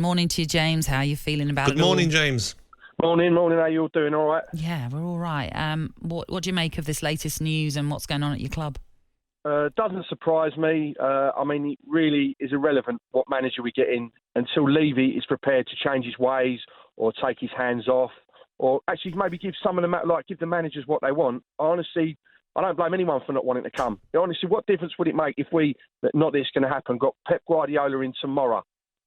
morning to you, James. How are you feeling about it? Good morning, James. Morning. How you all doing? All right? Yeah, we're all right. What do you make of this latest news and what's going on at your club? Doesn't surprise me. It really is irrelevant what manager we get in until Levy is prepared to change his ways or take his hands off, or actually maybe give some of them, give the managers what they want. Honestly, I don't blame anyone for not wanting to come. Honestly, what difference would it make if not this going to happen, got Pep Guardiola in tomorrow?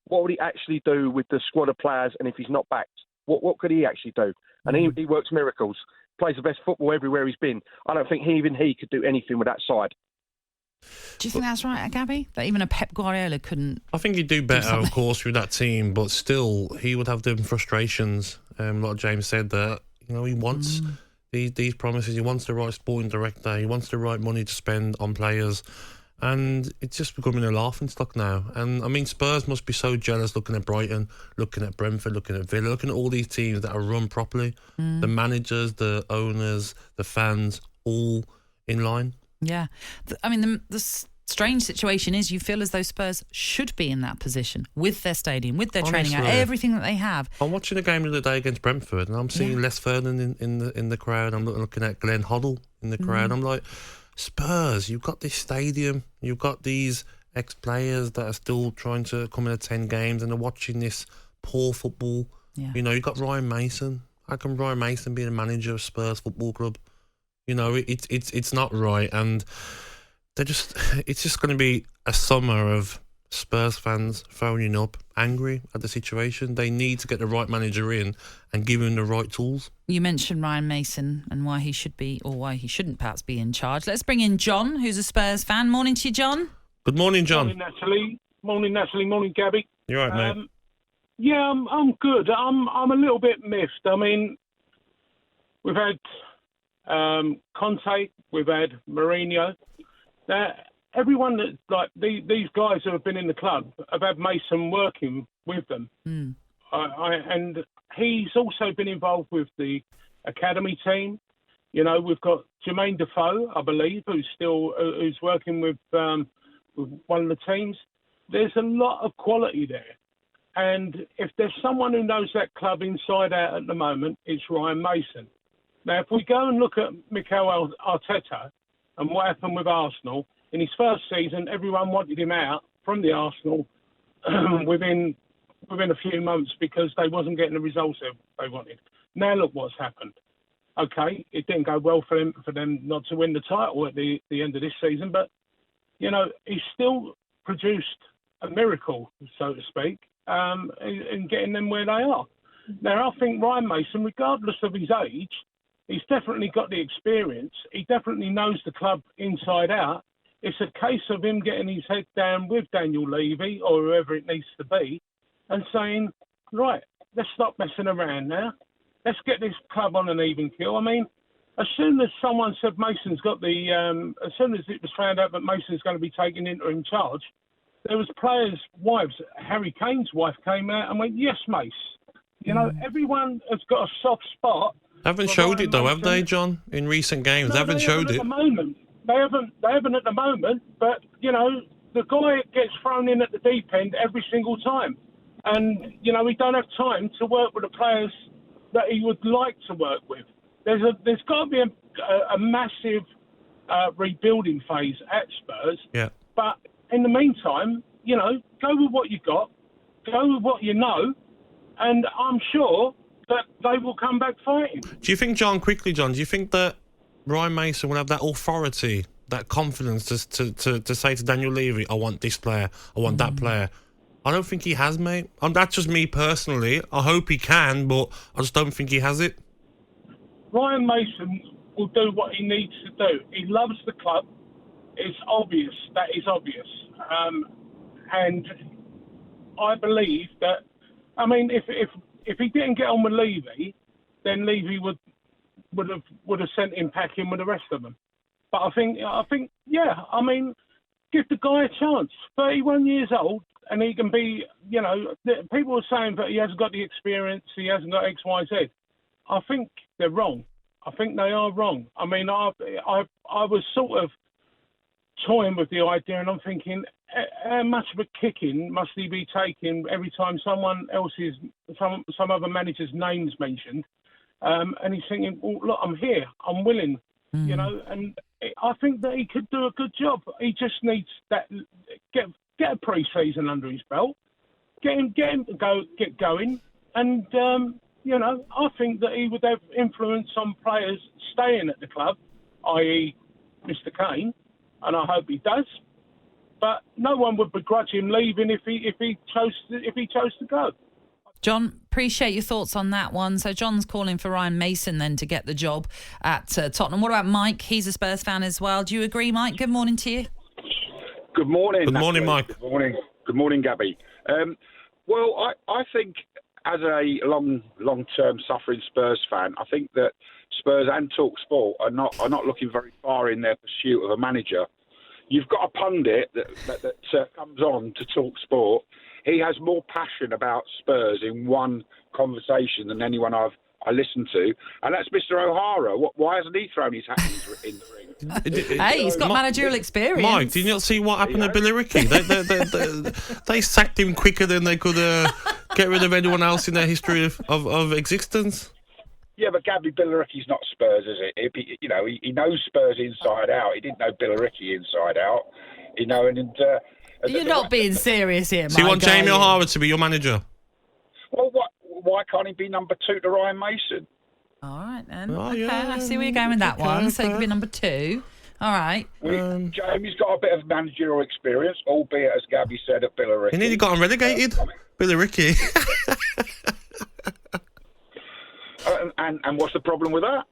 What would he actually do with the squad of players? And if he's not backed, what could he actually do? And he works miracles, plays the best football everywhere he's been. I don't think even he could do anything with that side. Do you think that's right, Gabby? That even a Pep Guardiola couldn't? I think he'd do better, of course, with that team, but still, he would have them frustrations. Like James said, that he wants these promises. He wants the right sporting director. He wants the right money to spend on players, and it's just becoming a laughing stock now. And Spurs must be so jealous looking at Brighton, looking at Brentford, looking at Villa, looking at all these teams that are run properly. The managers, the owners, the fans, all in line. Yeah. The strange situation is you feel as though Spurs should be in that position with their stadium, with their training, everything that they have. I'm watching a game the other day against Brentford and I'm seeing Les Ferdinand in the crowd. I'm looking at Glenn Hoddle in the crowd. I'm like, Spurs, you've got this stadium, you've got these ex-players that are still trying to come and attend games and are watching this poor football. Yeah. You've got Ryan Mason. How can Ryan Mason be the manager of Spurs Football Club? It's not right, and it's just going to be a summer of Spurs fans phoning up, angry at the situation. They need to get the right manager in and give him the right tools. You mentioned Ryan Mason and why he should be, or why he shouldn't perhaps be in charge. Let's bring in John, who's a Spurs fan. Morning to you, John. Good morning, John. Morning, Natalie. Morning, Gabby. You're right, mate. Yeah, I'm good. I'm a little bit miffed. We've had Conte, we've had Mourinho. Everyone that these guys who have been in the club have had Mason working with them, and he's also been involved with the academy team. We've got Jermaine Defoe, I believe, who's working with one of the teams. There's a lot of quality there, and if there's someone who knows that club inside out at the moment, it's Ryan Mason. Now, if we go and look at Mikel Arteta and what happened with Arsenal, in his first season, everyone wanted him out from the Arsenal within a few months because they wasn't getting the results they wanted. Now look what's happened. Okay, it didn't go well for them not to win the title at the end of this season, but, he's still produced a miracle, so to speak, in getting them where they are. Now, I think Ryan Mason, regardless of his age, he's definitely got the experience. He definitely knows the club inside out. It's a case of him getting his head down with Daniel Levy or whoever it needs to be and saying, right, let's stop messing around now. Let's get this club on an even keel. As soon as someone said Mason's got as soon as it was found out that Mason's going to be taking interim charge, there was players' wives. Harry Kane's wife came out and went, yes, Mace. Everyone has got a soft spot. Haven't showed it though, have they, John? In recent games, they haven't showed it. At the moment, they haven't at the moment. But the guy gets thrown in at the deep end every single time, and he don't have time to work with the players that he would like to work with. There's got to be a massive rebuilding phase at Spurs. Yeah. But in the meantime, go with what you got, go with what you know, and I'm sure that they will come back fighting. Do you think, John, quickly, John, do you think that Ryan Mason will have that authority, that confidence to say to Daniel Levy, I want this player, I want that player? I don't think he has, mate. That's just me personally. I hope he can, but I just don't think he has it. Ryan Mason will do what he needs to do. He loves the club. It's obvious. That is obvious. And I believe that, if he didn't get on with Levy, then Levy would have sent him packing with the rest of them. But I think, give the guy a chance. 31 years old, and he can be, people are saying that he hasn't got the experience, he hasn't got X, Y, Z. I think they're wrong. I think they are wrong. I was sort of toying with the idea, and I'm thinking, how much of a kicking must he be taking every time some other manager's name's mentioned? And he's thinking, well, look, I'm here, I'm willing, you know, and I think that he could do a good job. He just needs that, get a pre-season under his belt, get going, and, you know, I think that he would have influence on players staying at the club, i.e. Mr. Kane, and I hope he does. But no one would begrudge him leaving if he chose to go. John, appreciate your thoughts on that one. So John's calling for Ryan Mason then to get the job at Tottenham. What about Mike? He's a Spurs fan as well. Do you agree, Mike? Good morning to you. Good morning. Good morning, Natalie. Mike. Good morning, Gabby. Well, I think as a long-term suffering Spurs fan, I think that Spurs and talkSPORT are not looking very far in their pursuit of a manager. You've got a pundit that comes on to talkSPORT. He has more passion about Spurs in one conversation than anyone I listened to, and that's Mr. O'Hara. Why hasn't he thrown his hat in the ring? Hey, he's got managerial experience. Mike, did you not see what happened to Erik? They sacked him quicker than they could get rid of anyone else in their history of existence. Yeah, but Gabby, Erek's not Spurs, is it? He knows Spurs inside out. He didn't know Erik inside out. You know, and you're not being serious here, Mike. So you want Jamie O'Hara to be your manager? Well, why can't he be number 2 to Ryan Mason? All right, then. Oh, okay, yeah. I see where you're going with that one. So he could be number 2. All right. Jamie's got a bit of managerial experience, albeit, as Gabby said, at Erik. He nearly got him relegated. Erik. And what's the problem with that?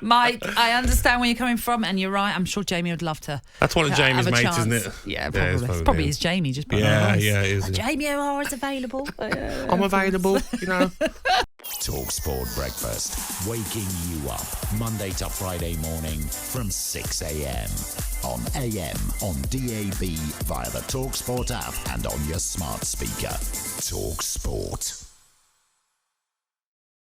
Mike, I understand where you're coming from, and you're right. I'm sure Jamie would love to. That's one of Jamie's have a mates, chance. isn't it? Yeah, probably. it's Probably is Jamie. Just put yeah, it it is. Jamie O'Hara's available. I'm available, you know. talkSPORT Breakfast, waking you up Monday to Friday morning from 6 a.m. on AM, on DAB, via the talkSPORT app, and on your smart speaker. talkSPORT.